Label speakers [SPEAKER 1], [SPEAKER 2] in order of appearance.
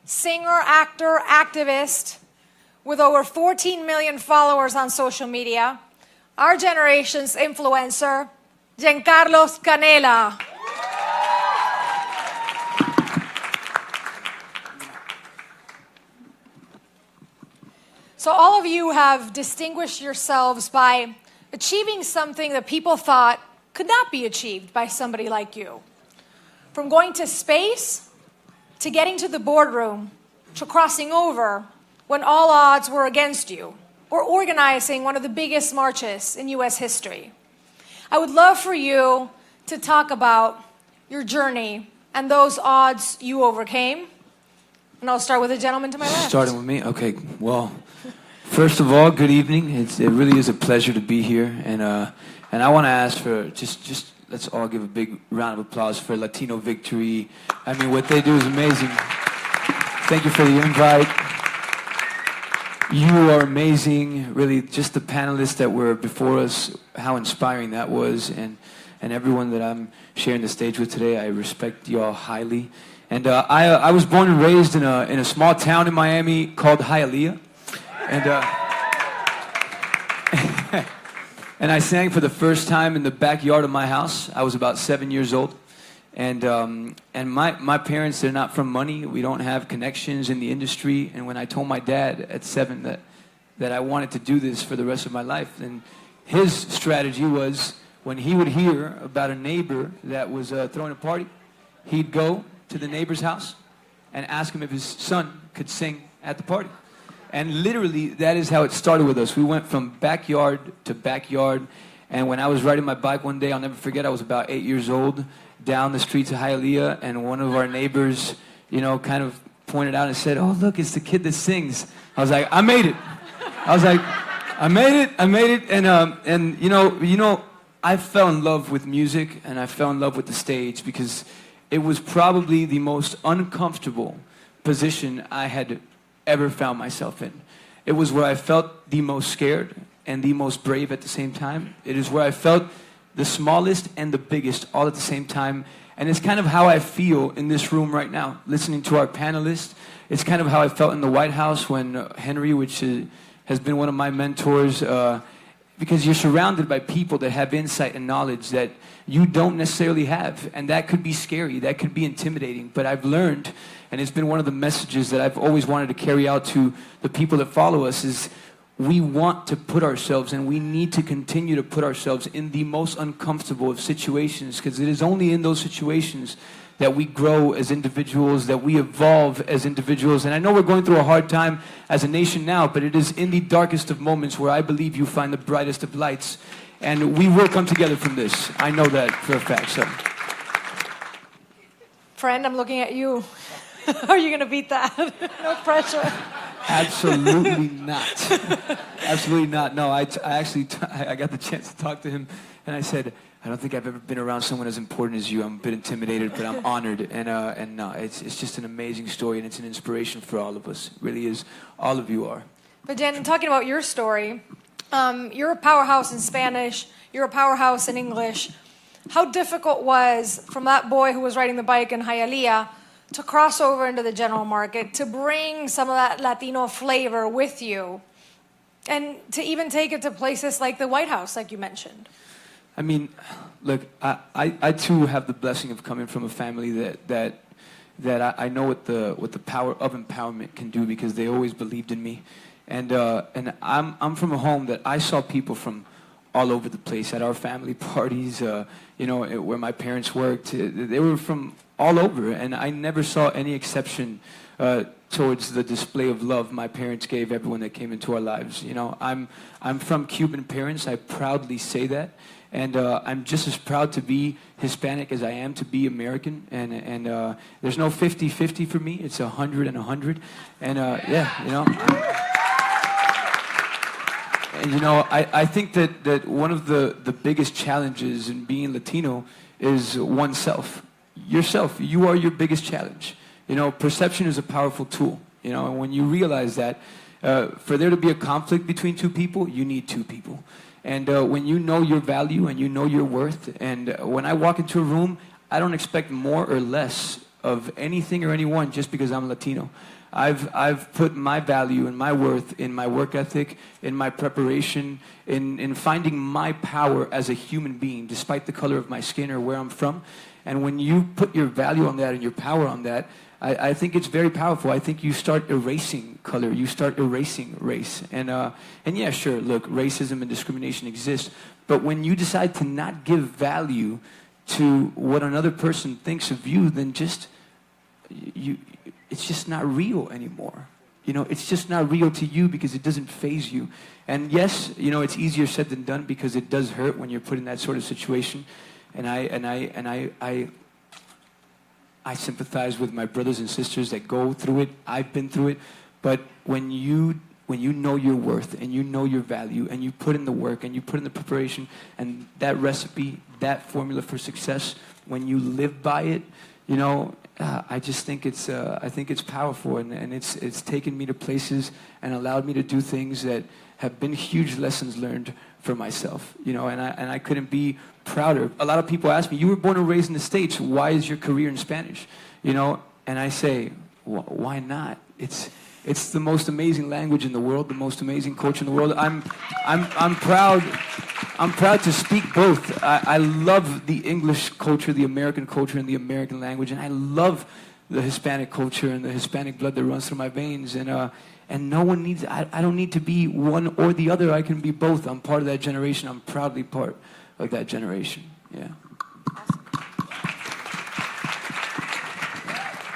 [SPEAKER 1] singer, actor, activist, with over 14 million followers on social media, our generation's influencer, Jencarlos Canela. So all of you have distinguished yourselves by achieving something that people thought could not be achieved by somebody like you. From going to space, to getting to the boardroom, to crossing over when all odds were against you, or organizing one of the biggest marches in US history. I would love for you to talk about your journey and those odds you overcame. And I'll start with the gentleman to my left.
[SPEAKER 2] Starting with me? Okay, well, first of all, good evening. It really is a pleasure to be here. And I want to ask for just let's all give a big round of applause for Latino Victory. I mean, what they do is amazing. Thank you for the invite. You are amazing. Really, just the panelists that were before us, how inspiring that was. And everyone that I'm sharing the stage with today, I respect you all highly. And I was born and raised in a small town in Miami called Hialeah. And I sang for the first time in the backyard of my house. I was about 7 years old. And my parents, they're not from money. We don't have connections in the industry. And when I told my dad at 7 that I wanted to do this for the rest of my life, then his strategy was when he would hear about a neighbor that was throwing a party, he'd go to the neighbor's house and ask him if his son could sing at the party. And literally, that is how it started with us. We went from backyard to backyard. And when I was riding my bike one day, I'll never forget, I was about 8 years old, down the streets of Hialeah, and one of our neighbors, kind of pointed out and said, "Oh, look, it's the kid that sings." I was like, I made it. I was like, I made it. And I fell in love with music, and I fell in love with the stage because it was probably the most uncomfortable position I had ever found myself in. It was where I felt the most scared and the most brave at the same time. It is where I felt the smallest and the biggest all at the same time. And it's kind of how I feel in this room right now, listening to our panelists. It's kind of how I felt in the White House when Henry, which has been one of my mentors, because you're surrounded by people that have insight and knowledge that you don't necessarily have. And that could be scary, that could be intimidating. But I've learned, and it's been one of the messages that I've always wanted to carry out to the people that follow us, is we want to put ourselves, and we need to continue to put ourselves in the most uncomfortable of situations, because it is only in those situations that we grow as individuals, that we evolve as individuals. And I know we're going through a hard time as a nation now, but it is in the darkest of moments where I believe you find the brightest of lights. And we will come together from this. I know that for a fact. So,
[SPEAKER 1] Friend, I'm looking at you. How are you going to beat that? No pressure.
[SPEAKER 2] Absolutely not. Absolutely not. No, I got the chance to talk to him, and I said, I don't think I've ever been around someone as important as you. I'm a bit intimidated, but I'm honored. And no, it's just an amazing story, and it's an inspiration for all of us. It really is. All of you are.
[SPEAKER 1] But Jen, talking about your story, you're a powerhouse in Spanish. You're a powerhouse in English. How difficult was, from that boy who was riding the bike in Hialeah, to cross over into the general market, to bring some of that Latino flavor with you, and to even take it to places like the White House, like you mentioned?
[SPEAKER 2] I mean, look, I too have the blessing of coming from a family that I know what the power of empowerment can do, because they always believed in me, and I'm from a home that I saw people from all over the place at our family parties, where my parents worked. They were from all over, and I never saw any exception towards the display of love my parents gave everyone that came into our lives. I'm from Cuban parents. I proudly say that. And I'm just as proud to be Hispanic as I am to be American. And there's no 50-50 for me. It's 100 and 100. And And I think that one of the biggest challenges in being Latino is oneself. Yourself. You are your biggest challenge. Perception is a powerful tool. And when you realize that, for there to be a conflict between two people, you need two people. And when you know your value and you know your worth, and when I walk into a room, I don't expect more or less of anything or anyone just because I'm Latino. I've put my value and my worth in my work ethic, in my preparation, in finding my power as a human being, despite the color of my skin or where I'm from. And when you put your value on that and your power on that, I think it's very powerful. I think you start erasing color. You start erasing race. And yeah, sure, look, racism and discrimination exist. But when you decide to not give value to what another person thinks of you, then it's just not real anymore. You know, it's just not real to you because it doesn't faze you. And yes, you know, it's easier said than done because it does hurt when you're put in that sort of situation. And I sympathize with my brothers and sisters that go through it. I've been through it. But when you know your worth and you know your value and you put in the work and you put in the preparation and that recipe, that formula for success, when you live by it, you know, I just think I think it's powerful, and it's taken me to places and allowed me to do things that have been huge lessons learned for myself, you know, and I couldn't be prouder. A lot of people ask me, you were born and raised in the States, why is your career in Spanish? You know, and I say, why not? It's the most amazing language in the world, the most amazing culture in the world. I'm proud to speak both. I love the English culture, the American culture, and the American language, and I love the Hispanic culture and the Hispanic blood that runs through my veins. And no one needs. I don't need to be one or the other. I can be both. I'm part of that generation. I'm proudly part of that generation. Yeah.